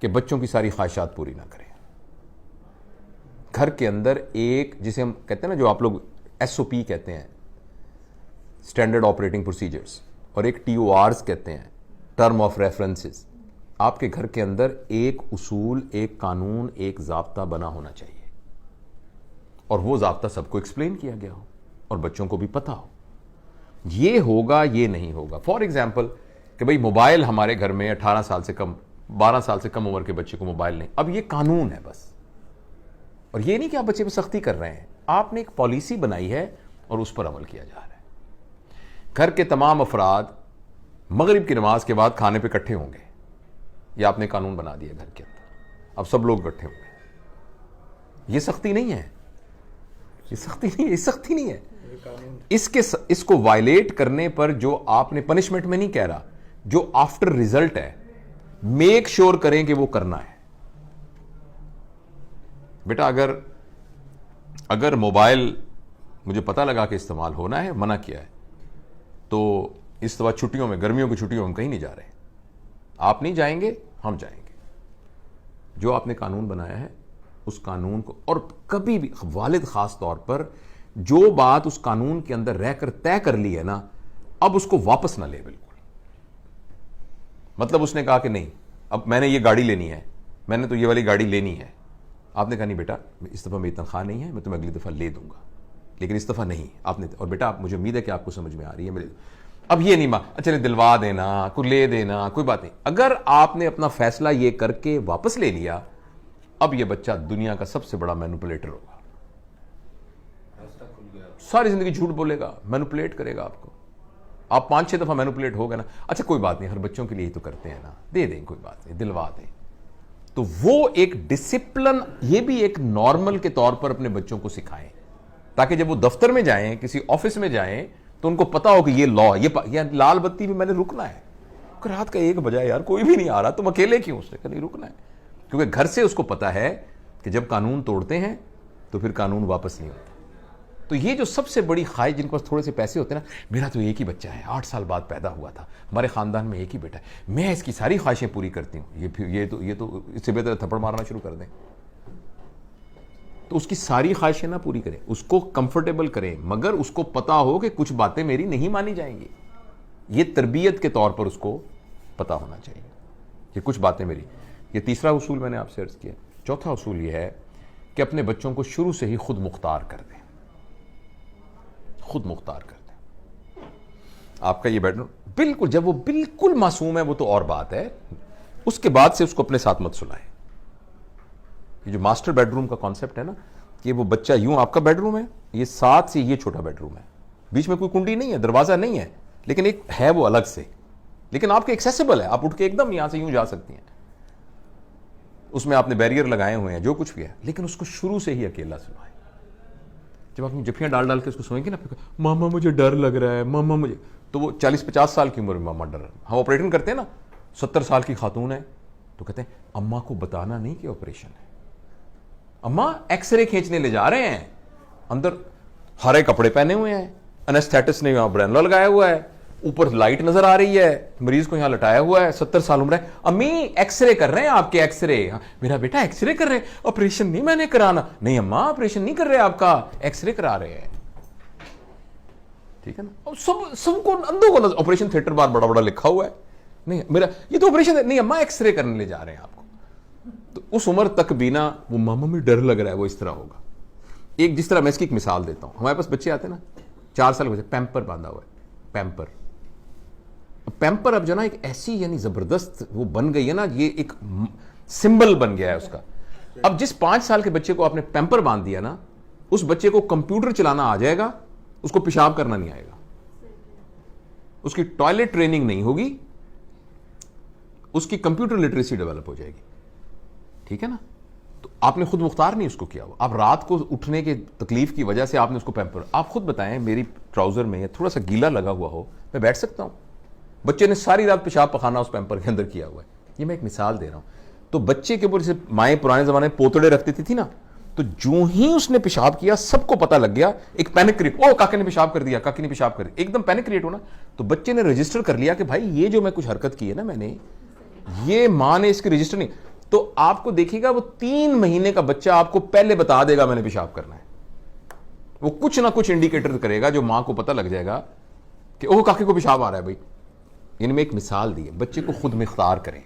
कि बच्चों की सारी ख्वाहिशात पूरी ना करें। घर के अंदर एक, जिसे हम कहते हैं ना, जो आप लोग SOP कहते हैं, स्टैंडर्ड ऑपरेटिंग प्रोसीजर्स, और एक TORs कहते हैं, टर्म ऑफ रेफरेंसेस। आपके घर के अंदर एक उसूल, एक कानून, एक ज़ाब्ता बना होना चाहिए, और वो ज़ाब्ता सबको एक्सप्लेन किया गया हो और बच्चों को भी पता हो ये होगा, ये नहीं होगा। फॉर एग्जाम्पल कि भाई मोबाइल हमारे घर में 18 साल से कम, 12 साल से कम उम्र के बच्चे को मोबाइल नहीं। अब ये कानून है बस, और ये नहीं कि आप बच्चे पर सख्ती कर रहे हैं, आपने एक पॉलिसी बनाई है और उस पर अमल किया जा रहा है। घर के तमाम अफराद मगरिब की नमाज के बाद खाने पे इकट्ठे होंगे, ये आपने कानून बना दिया घर के अंदर, अब सब लोग इकट्ठे होंगे। ये सख्ती नहीं है, ये सख्ती नहीं है, ये सख्ती नहीं है। इसको वायलेट करने पर जो आपने, पनिशमेंट में नहीं कह रहा, जो आफ्टर रिजल्ट है, मेक श्योर करें कि वो करना है। बेटा अगर मोबाइल मुझे पता लगा कि इस्तेमाल होना है, मना किया है, तो इस दफा छुट्टियों में, गर्मियों की छुट्टियों में हम कहीं नहीं जा रहे। आप नहीं जाएंगे, हम जाएंगे। जो आपने कानून बनाया है उस कानून को, और कभी भी वालिद खास तौर पर जो बात उस कानून के अंदर रहकर तय कर ली है ना, अब उसको वापस ना ले बिल्कुल। मतलब उसने कहा कि नहीं, अब मैंने ये गाड़ी लेनी है, मैंने तो ये वाली गाड़ी लेनी है। आपने कहा नहीं बेटा, इस दफ़ा मेरी तनख्वाह नहीं है, मैं तुम्हें अगली दफ़ा ले दूंगा, लेकिन इस दफ़ा नहीं। आपने, और बेटा आप, मुझे उम्मीद है कि आपको समझ में आ रही है मेरे, अब ये नहीं चले दिलवा देना, कोई ले देना, कोई बात नहीं। अगर आपने अपना फैसला ये करके वापस ले लिया, अब ये बच्चा दुनिया का सबसे बड़ा मैनिपुलेटर होगा। सारी जिंदगी झूठ बोलेगा, मैनिपुलेट करेगा आपको। आप 5-6 दफा मैनिपुलेट हो गए ना, अच्छा कोई बात नहीं, हर बच्चों के लिए ही तो करते हैं ना, दे दें, कोई बात नहीं, दिलवा दें। तो वो एक डिसिप्लिन, ये भी एक नॉर्मल के तौर पर अपने बच्चों को सिखाएं, ताकि जब वो दफ्तर में जाएं, किसी ऑफिस में जाएं, तो उनको पता हो कि ये लॉ, ये लाल बत्ती भी मैंने रुकना है। रात का 1 बजा यार, कोई भी नहीं आ रहा, तुम अकेले क्यों? उसने कहा नहीं, रुकना है, क्योंकि घर से उसको पता है कि जब कानून तोड़ते हैं तो फिर कानून वापस नहीं होता। तो ये जो सबसे बड़ी ख्वाहिश, जिनके पास थोड़े से पैसे होते हैं ना, मेरा तो एक ही बच्चा है, 8 साल बाद पैदा हुआ था, हमारे खानदान में एक ही बेटा है, मैं इसकी सारी ख्वाहिशें पूरी करती हूँ, ये तो इससे बेहतर थप्पड़ मारना शुरू कर दें। तो उसकी सारी ख्वाहिशें ना पूरी करें, उसको कंफर्टेबल करें, मगर उसको पता हो कि कुछ बातें मेरी नहीं मानी जाएंगी। ये तरबियत के तौर पर उसको पता होना चाहिए कि कुछ बातें मेरी। ये तीसरा उसूल मैंने आपसे अर्ज किया। चौथा उसूल ये है कि अपने बच्चों को शुरू से ही खुद मुख्तार कर दें, खुद मुख्तार कर दें। आपका ये बेडरूम बिल्कुल, जब वो बिल्कुल मासूम है वो तो और बात है, उसके बाद से उसको अपने साथ मत सुलाएं। ये जो मास्टर बेडरूम का कॉन्सेप्ट है ना, कि वो बच्चा यूं, आपका बेडरूम है, ये 7 से ये छोटा बेडरूम है, बीच में कोई कुंडी नहीं है, दरवाजा नहीं है, लेकिन एक है वो अलग से, लेकिन आपके एक्सेसिबल है, आप उठ के एकदम यहां से यूं जा सकती हैं। उसमें आपने बैरियर लगाए हुए हैं, जो कुछ भी है, लेकिन उसको शुरू से ही अकेला सुलाएं। जब आप जफियां डाल डाल के उसको सोएंगे ना, मामा मुझे डर लग रहा है, मामा मुझे, तो वो 40-50 साल की उम्र में मामा डर रहा है। हम ऑपरेशन करते हैं ना, 70 साल की खातून है, तो कहते हैं अम्मा को बताना नहीं कि ऑपरेशन है, अम्मा एक्सरे खींचने ले जा रहे हैं, अंदर हरे कपड़े पहने हुए हैं, एनेस्थेटिस्ट ने यहां ब्रेनला लगाया हुआ है, ऊपर लाइट नजर आ रही है, मरीज को यहां लटाया हुआ है, 70 साल उम्र है, अम्मी एक्सरे कर रहे हैं आपके, एक्सरे। मेरा बेटा एक्सरे कर रहे हैं, ऑपरेशन नहीं मैंने कराना। नहीं अम्मा ऑपरेशन नहीं कर रहे आपका, एक्सरे करा रहे हैं। ठीक है ना, और सबको अंधों को ऑपरेशन थिएटर बार बड़ा बड़ा लिखा हुआ है, नहीं मेरा ये तो ऑपरेशन नहीं अम्मा, एक्सरे करने ले जा रहे हैं आपको। तो उस उम्र तक भी ना वो मामा में डर लग रहा है, वो इस तरह होगा। एक जिस तरह मैं इसकी एक मिसाल देता हूं, हमारे पास बच्चे आते हैं ना, 4 साल के बच्चे, पैम्पर बांधा हुआ है, पैम्पर अब जो ना एक ऐसी यानी जबरदस्त वो बन गई है ना, ये एक सिंबल बन गया है उसका। अब जिस 5 साल के बच्चे को आपने पैम्पर बांध दिया ना, उस बच्चे को कंप्यूटर चलाना आ जाएगा, उसको पेशाब करना नहीं आएगा, उसकी टॉयलेट ट्रेनिंग नहीं होगी, उसकी कंप्यूटर लिटरेसी डेवलप हो जाएगी। ठीक है ना, तो आपने खुद मुख्तार नहीं उसको किया हुआ, आप रात को उठने के तकलीफ की वजह से आपने उसको पैम्पर, आप खुद बताएं मेरी ट्राउजर में थोड़ा सा गीला लगा हुआ हो, मैं बैठ सकता हूं? बच्चे ने सारी रात पेशाब पखाना उस पैम्पर के अंदर किया हुआ है। ये मैं एक मिसाल दे रहा हूं। तो बच्चे के ऊपर जैसे माएँ पुराने जमाने में पोतड़े रखती थी ना, तो जो ही उसने पेशाब किया सबको पता लग गया, एक पैनिक क्रिएट, ओ काके ने पेशाब कर दिया, काकी ने पेशाब कर दिया, एकदम पैनिक क्रिएट होना। तो बच्चे ने रजिस्टर कर लिया कि भाई ये जो मैं कुछ हरकत की है ना मैंने, ये माँ ने इसकी रजिस्टर नहीं। तो आपको देखिएगा वो 3 महीने का बच्चा आपको पहले बता देगा मैंने पेशाब करना है। वो कुछ ना कुछ इंडिकेटर करेगा जो मां को पता लग जाएगा कि ओह काके को पेशाब आ रहा है भाई। इनमें एक मिसाल दी है, बच्चे को खुद मुख्तार करें।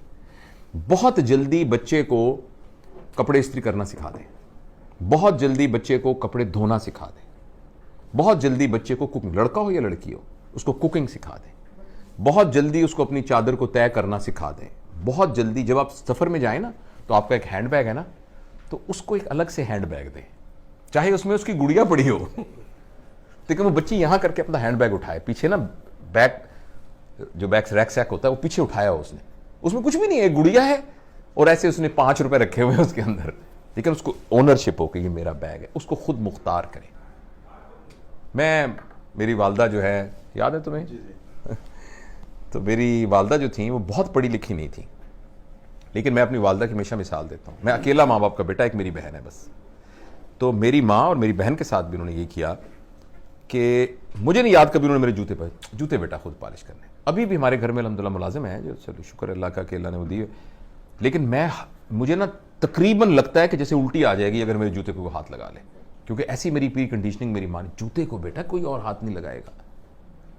बहुत जल्दी बच्चे को कपड़े इस्त्री करना सिखा दें, बहुत जल्दी बच्चे को कपड़े धोना सिखा दें, बहुत जल्दी बच्चे को कुकिंग, लड़का हो या लड़की हो उसको कुकिंग सिखा दें, बहुत जल्दी उसको अपनी चादर को तय करना सिखा दें। बहुत जल्दी जब आप सफ़र में जाएं ना तो आपका एक हैंड बैग है ना, तो उसको एक अलग से हैंड बैग दें, चाहे उसमें उसकी गुड़िया पड़ी हो लेकिन वो बच्ची यहां करके अपना हैंड बैग उठाए, पीछे ना बैग जो बैग रैक सैक होता है वो पीछे उठाया हो उसने, उसमें कुछ भी नहीं है, गुड़िया है और ऐसे उसने 5 रुपए रखे हुए हैं उसके अंदर, लेकिन उसको ओनरशिप हो कि ये मेरा बैग है। उसको खुद मुख्तार करें। मेरी वालदा जो है, याद है तुम्हें? जी। तो मेरी वालदा जो थी वो बहुत पढ़ी लिखी नहीं थी, लेकिन मैं अपनी वालदा की हमेशा मिसाल देता हूँ। मैं अकेला माँ बाप का बेटा, एक मेरी बहन है बस। तो मेरी माँ और मेरी बहन के साथ भी उन्होंने ये किया कि मुझे नहीं याद कभी उन्होंने मेरे जूते बेटा खुद पॉलिश करने। अभी भी हमारे घर में अल्हम्दुलिल्लाह मुलाजिम है, जो चलो शुक्र अल्लाह का कि अल्लाह ने वो दी है, लेकिन मुझे ना तकरीबन लगता है कि जैसे उल्टी आ जाएगी अगर मेरे जूते को हाथ लगा ले, क्योंकि ऐसी मेरी प्री कंडीशनिंग मेरी माँ ने, जूते को बेटा कोई और हाथ नहीं लगाएगा।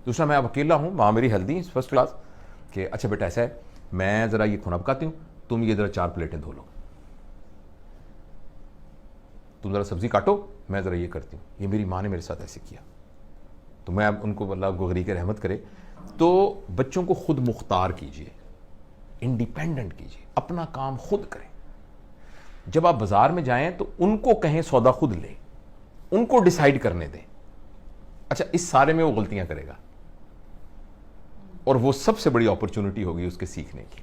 दूसरा, मैं अब अकेला हूँ, माँ मेरी हेल्दी फर्स्ट क्लास, कि अच्छा बेटा ऐसा है, मैं ज़रा ये खाना पकाती हूँ, तुम ये ज़रा 4 प्लेटें धो लो, तुम ज़रा सब्ज़ी काटो, मैं ज़रा ये करती हूँ। ये मेरी माँ ने मेरे साथ ऐसे किया। तो मैं उनको, अल्लाह को गरीक रहमत करे, तो बच्चों को खुद मुख्तार कीजिए, इंडिपेंडेंट कीजिए, अपना काम खुद करें। जब आप बाजार में जाएं तो उनको कहें सौदा खुद ले, उनको डिसाइड करने दें। अच्छा, इस सारे में वो गलतियां करेगा और वो सबसे बड़ी अपॉर्चुनिटी होगी उसके सीखने की।